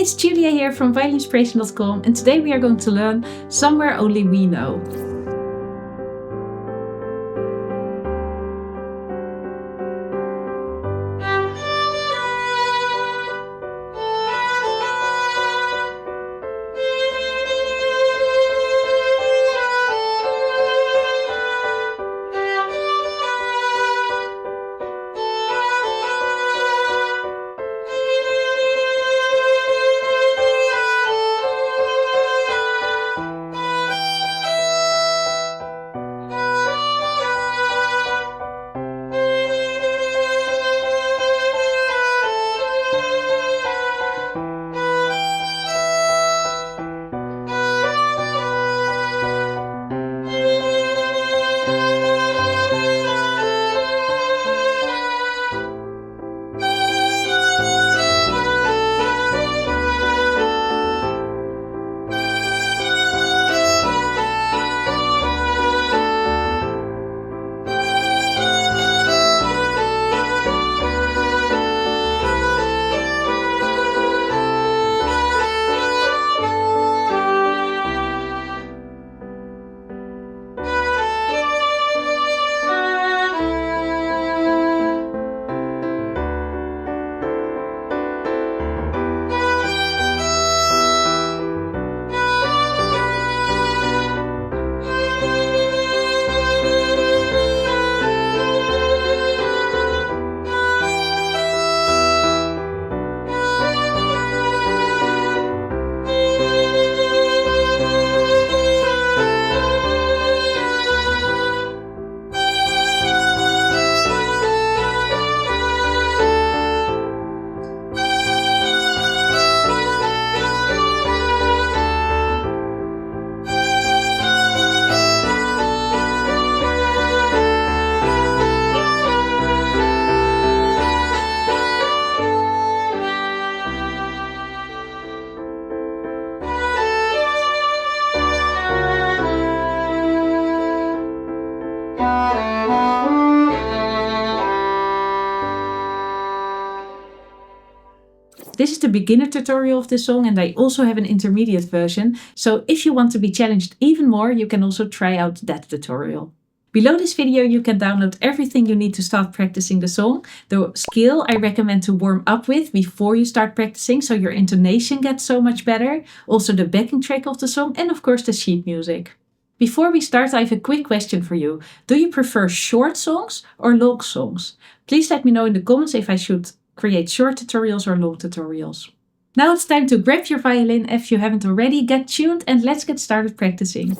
it's Julia here from violinspiration.com, and today we are going to learn Somewhere Only We Know. This is the beginner tutorial of this song, and I also have an intermediate version, so if you want to be challenged even more, you can also try out that tutorial. Below this video you can download everything you need to start practicing the song. The scale I recommend to warm up with before you start practicing, so your intonation gets so much better, also the backing track of the song, and of course the sheet music. Before we start, I have a quick question for you. Do you prefer short songs or long songs? Please let me know in the comments if I should create short tutorials or long tutorials. Now it's time to grab your violin if you haven't already, get tuned, and let's get started practicing.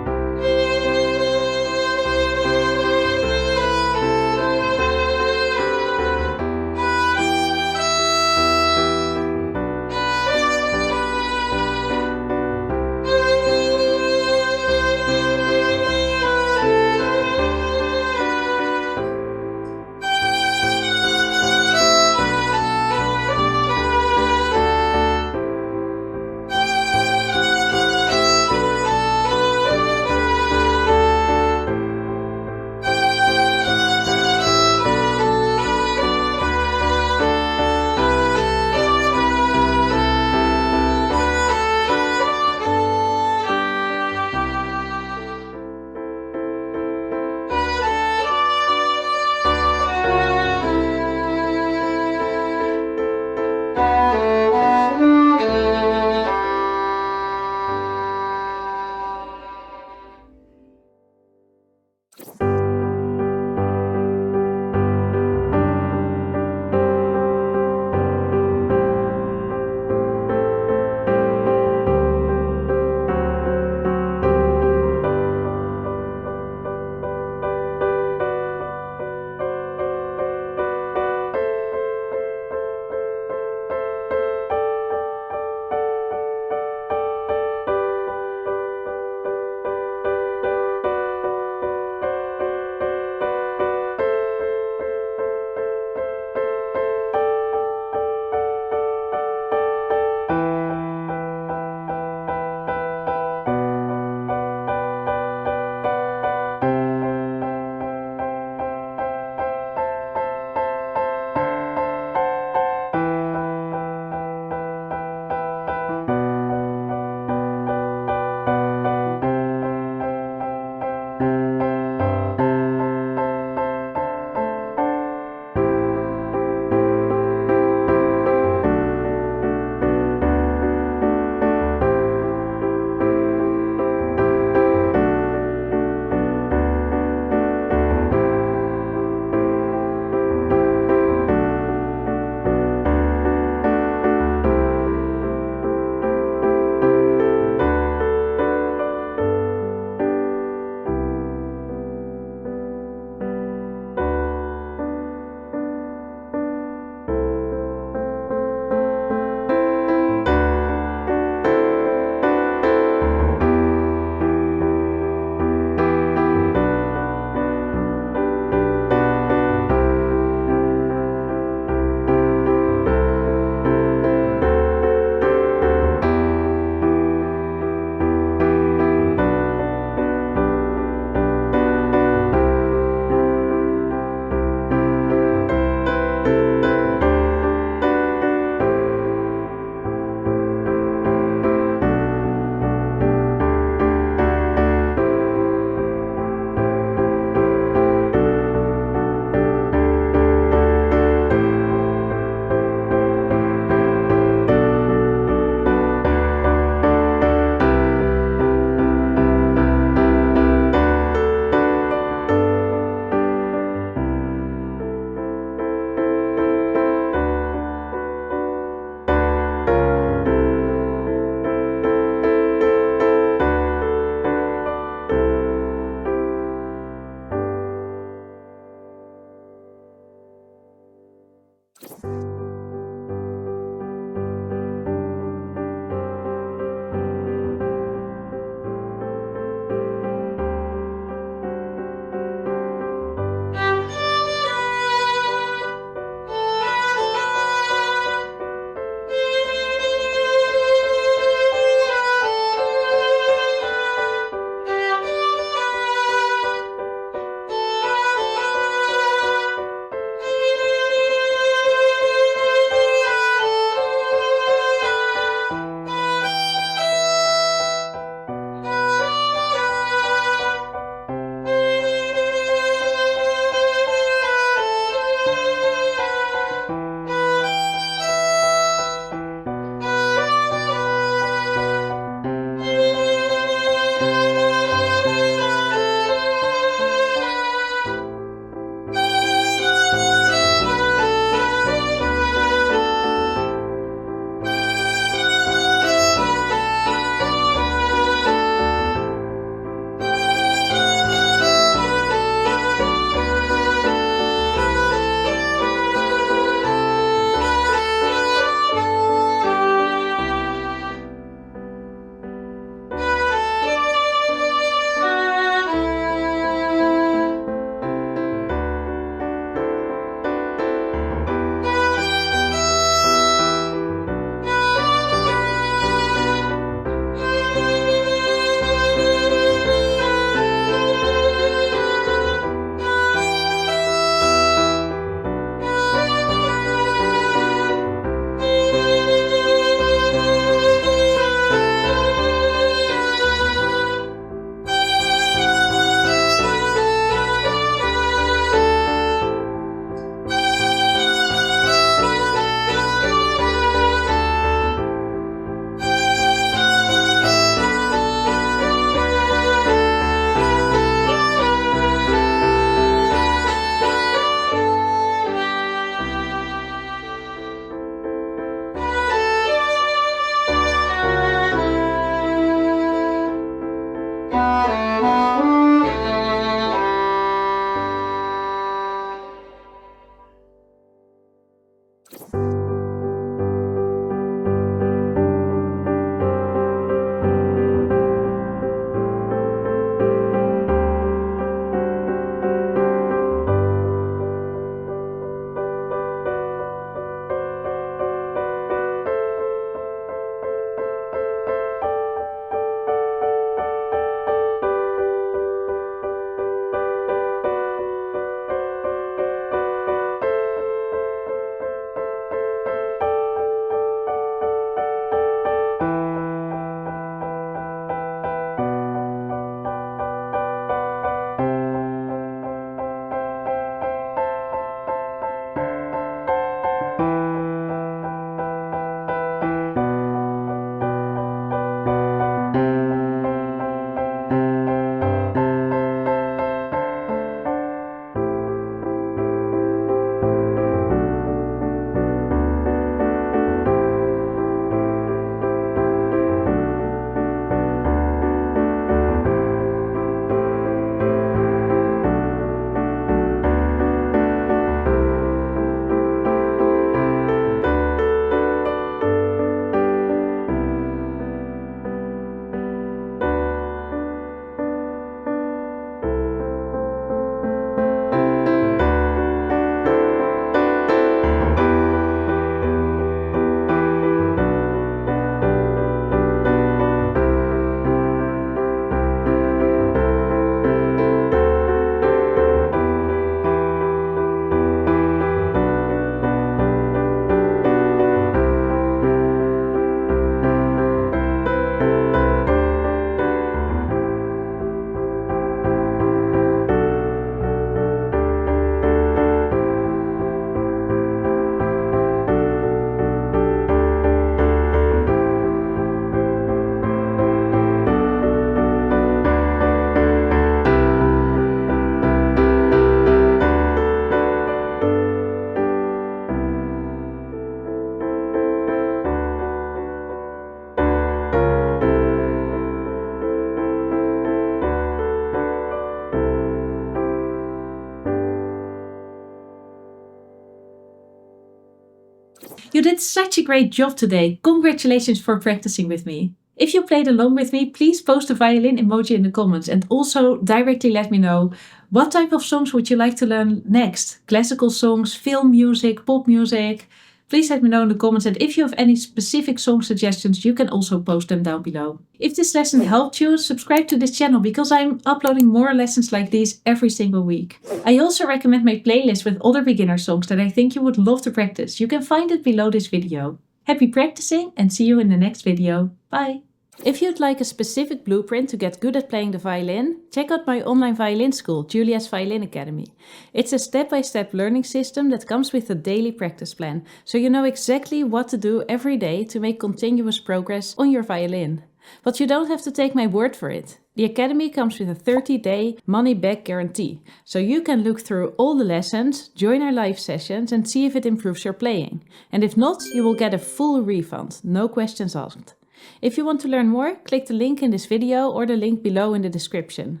did such a great job today. Congratulations for practicing with me. If you played along with me, please post a violin emoji in the comments and also directly let me know what type of songs would you like to learn next? Classical songs, film music, pop music? Please let me know in the comments, and if you have any specific song suggestions, you can also post them down below. If this lesson helped you, subscribe to this channel because I'm uploading more lessons like these every single week. I also recommend my playlist with other beginner songs that I think you would love to practice. You can find it below this video. Happy practicing and see you in the next video. Bye! If you'd like a specific blueprint to get good at playing the violin, check out my online violin school, Julia's Violin Academy. It's a step-by-step learning system that comes with a daily practice plan, so you know exactly what to do every day to make continuous progress on your violin. But you don't have to take my word for it. The Academy comes with a 30-day money-back guarantee, so you can look through all the lessons, join our live sessions and see if it improves your playing. And if not, you will get a full refund, no questions asked. If you want to learn more, click the link in this video or the link below in the description.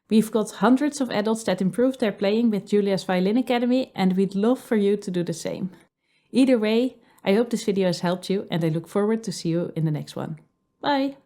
We've got hundreds of adults that improved their playing with Julia's Violin Academy, and we'd love for you to do the same. Either way, I hope this video has helped you and I look forward to see you in the next one. Bye!